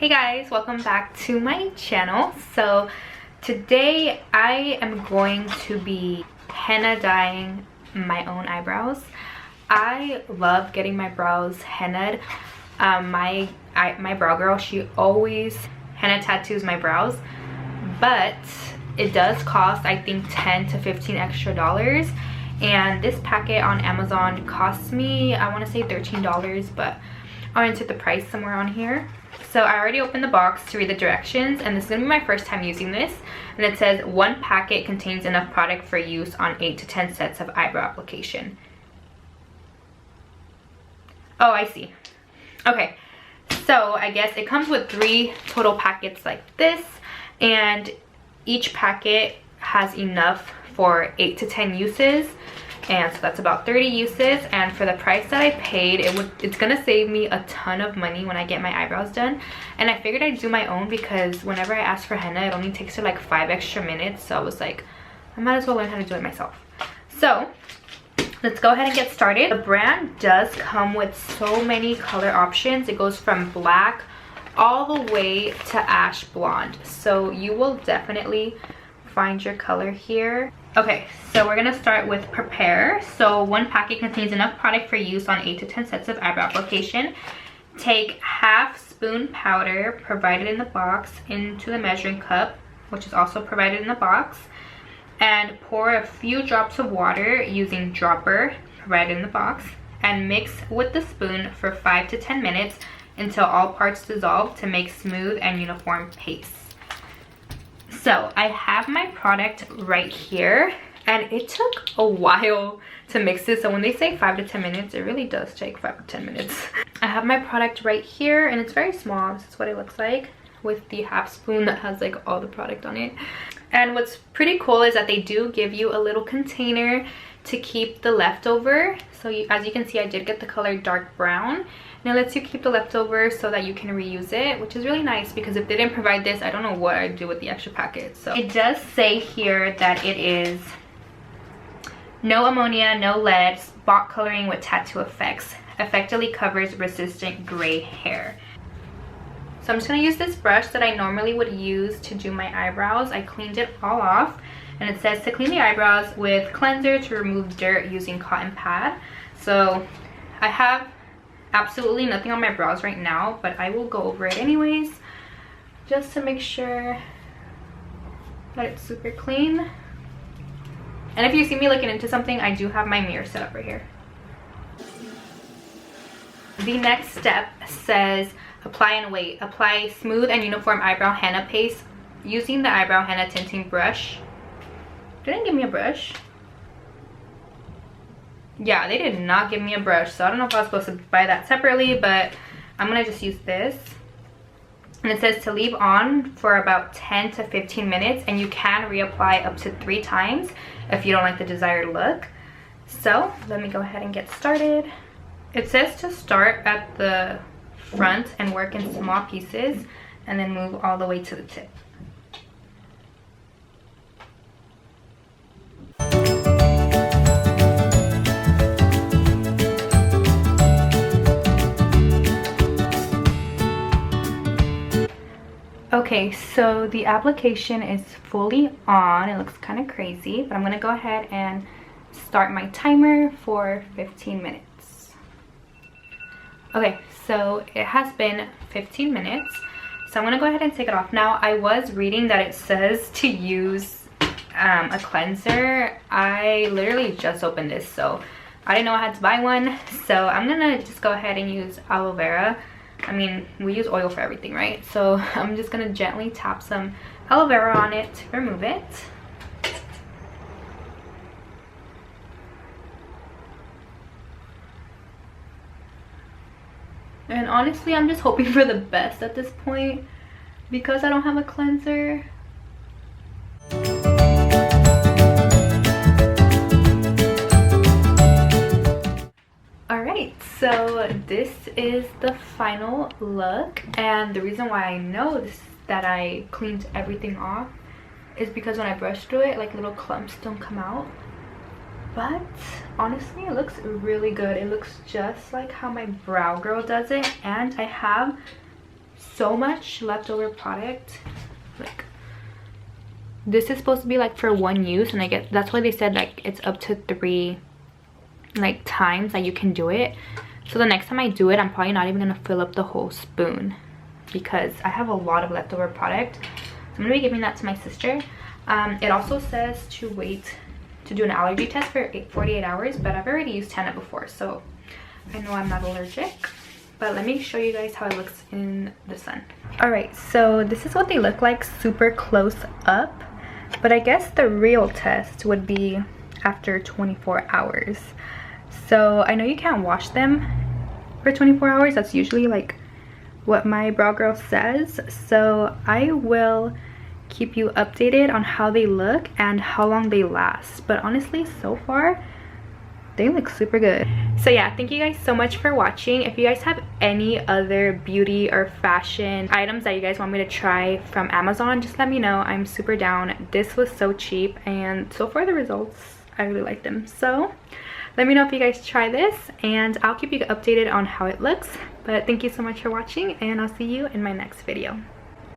Hey guys, welcome back to my channel. So today I am going to be henna dyeing my own eyebrows. I love getting my brows hennaed. My brow girl, she always henna tattoos my brows, but it does cost, I think, $10 to $15 extra. And this packet on Amazon cost me, I want to say $13, but I'll enter the price somewhere on here. So I already opened the box to read the directions, and this is going to be my first time using this. And it says one packet contains enough product for use on 8 to 10 sets of eyebrow application. Oh, I see. Okay, so I guess it comes with 3 total packets like this, and each packet has enough for 8 to 10 uses. And so that's about 30 uses, and for the price that I paid, it's gonna save me a ton of money when I get my eyebrows done. And I figured I'd do my own because whenever I ask for henna, it only takes her like 5 extra minutes. So I was like, I might as well learn how to do it myself. So let's go ahead and get started. The brand does come with so many color options. It goes from black all the way to ash blonde, so you will definitely find your color here. Okay, so we're gonna start with prepare. So one packet contains enough product for use on 8 to 10 sets of eyebrow application. Take half spoon powder provided in the box into the measuring cup, which is also provided in the box, and pour a few drops of water using dropper provided in the box, and mix with the spoon for 5 to 10 minutes until all parts dissolve to make smooth and uniform paste. So I have my product right here, and it took a while to mix this. So when they say 5 to 10 minutes, it really does take 5 to 10 minutes. I have my product right here, and it's very small. This is what it looks like with the half spoon that has like all the product on it. And what's pretty cool is that they do give you a little container to keep the leftover. So as you can see, I did get the color dark brown, and it lets you keep the leftovers so that you can reuse it, which is really nice, because if they didn't provide this, I don't know what I'd do with the extra packets. So it does say here that it is no ammonia, no lead, spot coloring with tattoo effects, effectively covers resistant gray hair. So I'm just gonna use this brush that I normally would use to do my eyebrows. I cleaned it all off, and it says to clean the eyebrows with cleanser to remove dirt using cotton pad. So I have absolutely nothing on my brows right now, but I will go over it anyways, just to make sure that it's super clean. And if you see me looking into something, I do have my mirror set up right here. The next step says apply and wait. Apply smooth and uniform eyebrow henna paste using the eyebrow henna tinting brush. They didn't give me a brush. Yeah, they did not give me a brush, so I don't know if I was supposed to buy that separately, but I'm gonna just use this. And it says to leave on for about 10 to 15 minutes, and you can reapply up to 3 times if you don't like the desired look. So let me go ahead and get started. It says to start at the front and work in small pieces, and then move all the way to the tip. Okay, so the application is fully on. It looks kind of crazy, but I'm gonna go ahead and start my timer for 15 minutes. Okay, so it has been 15 minutes, so I'm gonna go ahead and take it off. Now, I was reading that it says to use a cleanser. I literally just opened this, so I didn't know I had to buy one. So I'm gonna just go ahead and use aloe vera. I mean, we use oil for everything, right? So I'm just gonna gently tap some aloe vera on it to remove it. And honestly, I'm just hoping for the best at this point because I don't have a cleanser. Alright, so this is the final look, and the reason why I know this, that I cleaned everything off, is because when I brush through it, like little clumps don't come out. But honestly, it looks really good. It looks just like how my brow girl does it, and I have so much leftover product. Like, this is supposed to be like for one use, and I guess that's why they said like it's up to 3 like times that you can do it. So the next time I do it, I'm probably not even gonna fill up the whole spoon because I have a lot of leftover product. So I'm gonna be giving that to my sister. It also says to wait to do an allergy test for 48 hours, but I've already used Henna before, so I know I'm not allergic. But let me show you guys how it looks in the sun. All right, so this is what they look like super close up, but I guess the real test would be after 24 hours. So I know you can't wash them for 24 hours. That's usually like what my brow girl says. So I will keep you updated on how they look and how long they last. But honestly, so far, they look super good. So yeah, thank you guys so much for watching. If you guys have any other beauty or fashion items that you guys want me to try from Amazon, just let me know. I'm super down. This was so cheap, and so far the results, I really like them. So let me know if you guys try this, and I'll keep you updated on how it looks. But thank you so much for watching, and I'll see you in my next video.